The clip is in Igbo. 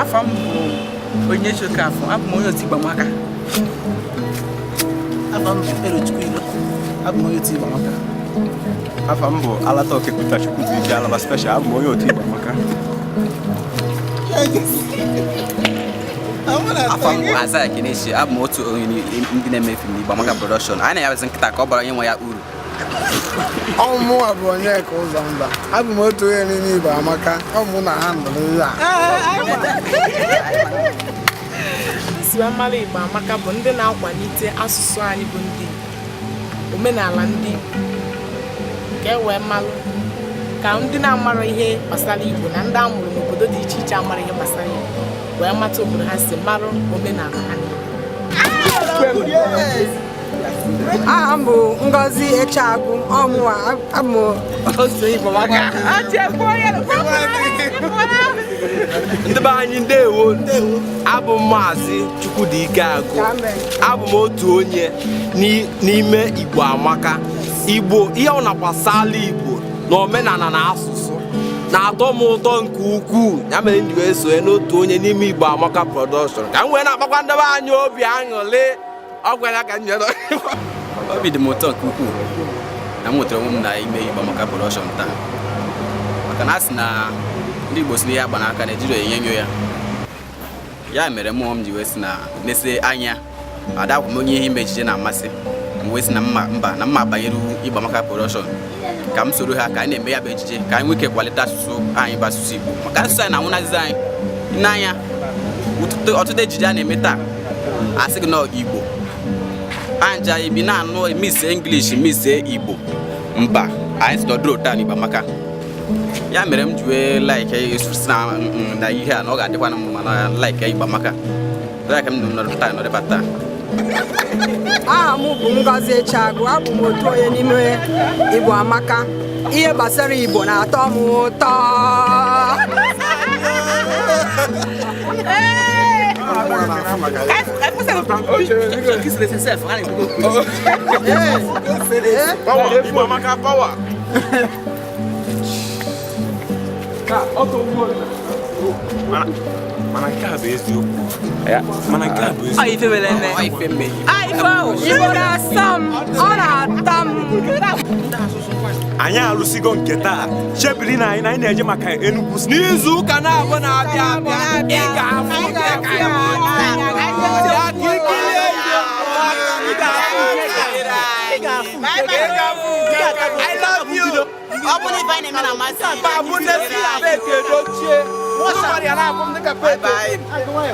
Afam onye choka afọ abụ m onye otu Igbamaka. Afam Erochukwu Ilo abụ m onye otu Igbamaka. Afam bụ Alata Okepụta Chukwu dị iji Alaba Special abụ m onye otu Igbamaka. Afam bụ Azaya Keneshi abụ m otu onye ndị na-eme film Igbamaka Production. Anyị na-ayabazi nkịta ka ọ bara onye nwe ya uru. Ọmụ abụ onye ka ụzọ mba. Abụ m otu onye n'ime Igbamaka. Ọmụ na ha ndụrụ ya. Isi amala Igbamaka bụ ndị na-akwalite asụsụ anyị bụ ndị omenala ndị ka e wee malụ ka ndị na-amara ihe gbasara Igbo na ndị amụrụ n'obodo dị iche iche amara ihe gbasara Igbo wee mata obodo ha si marụ omenala ha. Aha m bụ Ngozi Echeagụ ọmụwa abụ otu Igbamaka. Ndị be anyị ndewo, abụ m Maazị Chukwudike Agụ, abụ m otu onye n'ime Igbamaka. Igbo ihe ọ na-gbasala Igbo na omenala na asụsụ na-atọ m ụtọ nke ukwuu, ya mere m ji wee sonye n'otu onye n'ime Igbamaka Production ka m wee na-akpakwa ndị be anyị obi aṅụrị. Ọ gwara ka nyere Obi dị m ụtọ nke ukwuu na m nwetara onwe m na ime Igbamaka Production taa, maka na a sị na ndị Igbo si n'ihe agba n'aka na-ejiri enye nyo ya. Ya mere mmụọ m ji wee sị na nese anya adakwa m onye ihe ime ejije na-amasị m wee sị na mma banyere Igbamaka Production ka m soro ha ka anyị na-eme ya bụ ejije ka anyị nwee ike kwalite asụsụ anyị bụ asụsụ Igbo, maka asụsụ anyị na-anwụnazizi anyị n'anya. Ọtụtụ ejije a na-eme taa asị gị nọ Igbo anja ibi na-anụ mise English mise Igbo mba anyị stọdụrụ taa n'Igbamaka. Ya mere m ji wee like na ihe a na ọ ga-adịkwa na mma na like Igbamaka. Ka m nọdụba taa. Aha m bụ Ngozi Echeagụ abụ m otu onye n'ime Igbamaka. Ihe gbasara Igbo na-atọ m ụtọ. Igbamaka power. Mana nke a bụ eziokwu. Mana nke a bụ eziokwu. Ife mere eme. Ife mme. Igbo na-asọ m, ọ na-atọ m. Anyị alụsigo nke taa. Chebiri na anyị na-eje maka Enugu N'izu ụka na-abụ na-abịa ị ga-afụ I love you. Ọ bụrụ ife anyị na-eme na amasị anyị. Babu Nesi Abeke Dochie. Bye bye.